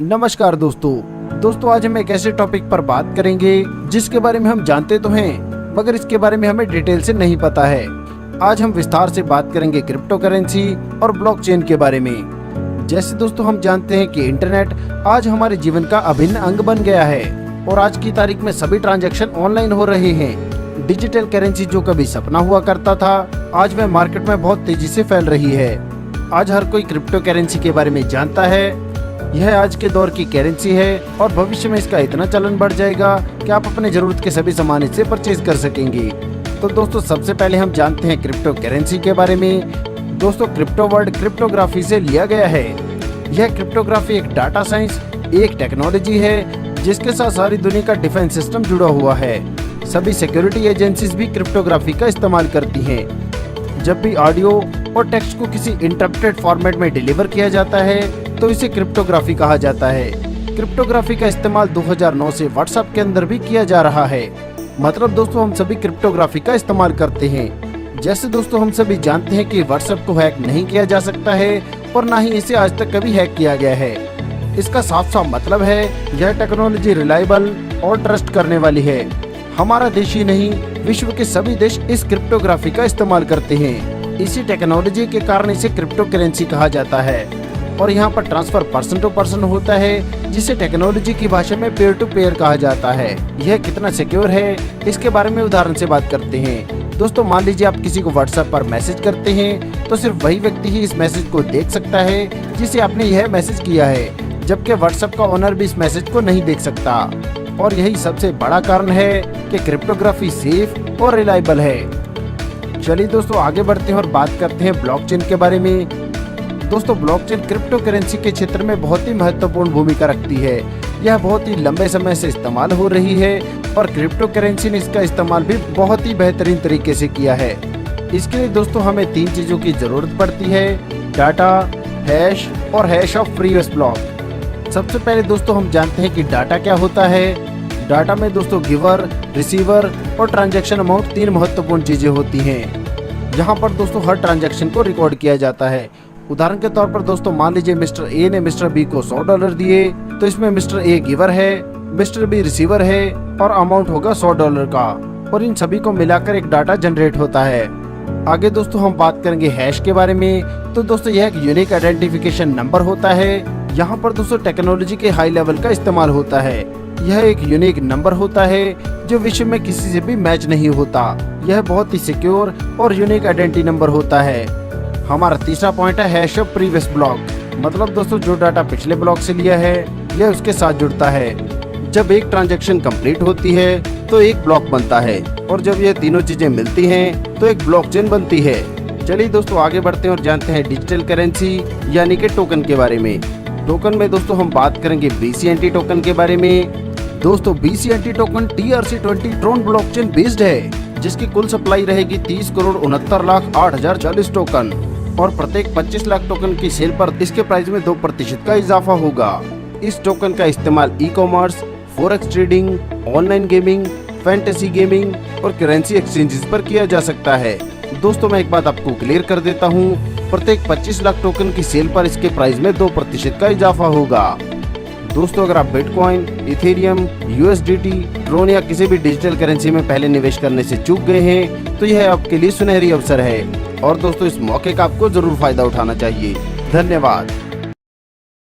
नमस्कार दोस्तों आज हम एक ऐसे टॉपिक पर बात करेंगे जिसके बारे में हम जानते तो हैं मगर इसके बारे में हमें डिटेल से नहीं पता है। आज हम विस्तार से बात करेंगे क्रिप्टो करेंसी और ब्लॉकचेन के बारे में। जैसे दोस्तों हम जानते हैं कि इंटरनेट आज हमारे जीवन का अभिन्न अंग बन गया है और आज की तारीख में सभी ट्रांजैक्शन ऑनलाइन हो रहे हैं। डिजिटल करेंसी जो कभी सपना हुआ करता था, आज वह मार्केट में बहुत तेजी से फैल रही है। आज हर कोई क्रिप्टो करेंसी के बारे में जानता है। यह आज के दौर की करेंसी है और भविष्य में इसका इतना चलन बढ़ जाएगा कि आप अपने जरूरत के सभी सामान इससे परचेज कर सकेंगे। तो दोस्तों सबसे पहले हम जानते हैं क्रिप्टो करेंसी के बारे में। दोस्तों क्रिप्टो वर्ड क्रिप्टोग्राफी से लिया गया है। यह क्रिप्टोग्राफी एक डाटा साइंस, एक टेक्नोलॉजी है जिसके साथ सारी दुनिया का डिफेंस सिस्टम जुड़ा हुआ है। सभी सिक्योरिटी एजेंसीज भी क्रिप्टोग्राफी का इस्तेमाल करती हैं। जब भी ऑडियो और टेक्स्ट को किसी इंटरप्टेड फॉर्मेट में डिलीवर किया जाता है तो इसे क्रिप्टोग्राफी कहा जाता है। क्रिप्टोग्राफी का इस्तेमाल 2009 से व्हाट्सएप के अंदर भी किया जा रहा है। मतलब दोस्तों हम सभी क्रिप्टोग्राफी का इस्तेमाल करते हैं। जैसे दोस्तों हम सभी जानते हैं कि व्हाट्सएप को हैक नहीं किया जा सकता है और ना ही इसे आज तक कभी हैक किया गया है। इसका साफ साफ मतलब है यह टेक्नोलॉजी रिलायबल और ट्रस्ट करने वाली है। हमारा देश ही नहीं, विश्व के सभी देश इस क्रिप्टोग्राफी का इस्तेमाल करते हैं। इसी टेक्नोलॉजी के कारण इसे क्रिप्टो करेंसी कहा जाता है। और यहाँ पर ट्रांसफर पर्सन टू पर्सन होता है जिसे टेक्नोलॉजी की भाषा में पेयर टू पेयर कहा जाता है। यह कितना सिक्योर है इसके बारे में उदाहरण से बात करते हैं। दोस्तों मान लीजिए आप किसी को व्हाट्सएप पर मैसेज करते हैं तो सिर्फ वही व्यक्ति ही इस मैसेज को देख सकता है जिसे आपने यह मैसेज किया है, जबकि व्हाट्सएप का ओनर भी इस मैसेज को नहीं देख सकता। और यही सबसे बड़ा कारण है कि क्रिप्टोग्राफी सेफ और रिलायबल है। चलिए दोस्तों आगे बढ़ते हैं और बात करते हैं ब्लॉकचेन के बारे में। दोस्तों ब्लॉकचेन क्रिप्टो करेंसी के क्षेत्र में बहुत ही महत्वपूर्ण भूमिका रखती है। यह बहुत ही लंबे समय से इस्तेमाल हो रही है और क्रिप्टो करेंसी ने इसका इस्तेमाल भी बहुत ही बेहतरीन तरीके से किया है। इसके लिए दोस्तों हमें 3 चीजों की जरूरत पड़ती है: डाटा, हैश और हैश ऑफ प्रीवियस ब्लॉक। सबसे पहले दोस्तों हम जानते हैं कि डाटा क्या होता है। डाटा में दोस्तों गिवर, रिसीवर और ट्रांजैक्शन अमाउंट 3 महत्वपूर्ण चीजें होती हैं। यहाँ पर दोस्तों हर ट्रांजैक्शन को रिकॉर्ड किया जाता है। उदाहरण के तौर पर दोस्तों मान लीजिए मिस्टर ए ने मिस्टर बी को $100 दिए तो इसमें मिस्टर ए गिवर है, मिस्टर बी रिसीवर है और अमाउंट होगा $100 का। और इन सभी को मिलाकर एक डाटा जनरेट होता है। आगे दोस्तों हम बात करेंगे हैश के बारे में। तो दोस्तों यह एक यूनिक आइडेंटिफिकेशन नंबर होता है। यहाँ पर दोस्तों टेक्नोलॉजी के हाई लेवल का इस्तेमाल होता है। यह एक यूनिक नंबर होता है जो विश्व में किसी से भी मैच नहीं होता। यह बहुत ही सिक्योर और यूनिक आइडेंटिटी नंबर होता है। हमारा तीसरा पॉइंट है हैश ऑफ प्रीवियस ब्लॉक। मतलब दोस्तों जो डाटा पिछले ब्लॉक से लिया है यह उसके साथ जुड़ता है। जब एक ट्रांजैक्शन कंप्लीट होती है तो एक ब्लॉक बनता है और जब ये तीनों चीजें मिलती हैं तो एक ब्लॉकचेन बनती है। चलिए दोस्तों आगे बढ़ते हैं और जानते हैं डिजिटल करेंसी यानी कि टोकन के बारे में। टोकन में दोस्तों हम बात करेंगे BCNT टोकन के बारे में। दोस्तों BCNT token TRC20 Tron blockchain based है जिसकी कुल सप्लाई रहेगी 30,69,08,040 टोकन और प्रत्येक 25 लाख टोकन की सेल पर इसके प्राइस में 2% का इजाफा होगा। इस टोकन का इस्तेमाल e-commerce, forex trading, online gaming, fantasy gaming और करेंसी एक्सचेंजेस पर किया जा सकता है। दोस्तों मैं एक बात आपको क्लियर कर देता हूँ, प्रत्येक 25 लाख टोकन की सेल पर इसके प्राइस में 2% का इजाफा होगा। दोस्तों अगर आप बिटकॉइन, इथेरियम, USDT, ट्रोन या किसी भी डिजिटल करेंसी में पहले निवेश करने से चूक गए हैं तो यह आपके लिए सुनहरी अवसर है और दोस्तों इस मौके का आपको जरूर फायदा उठाना चाहिए। धन्यवाद।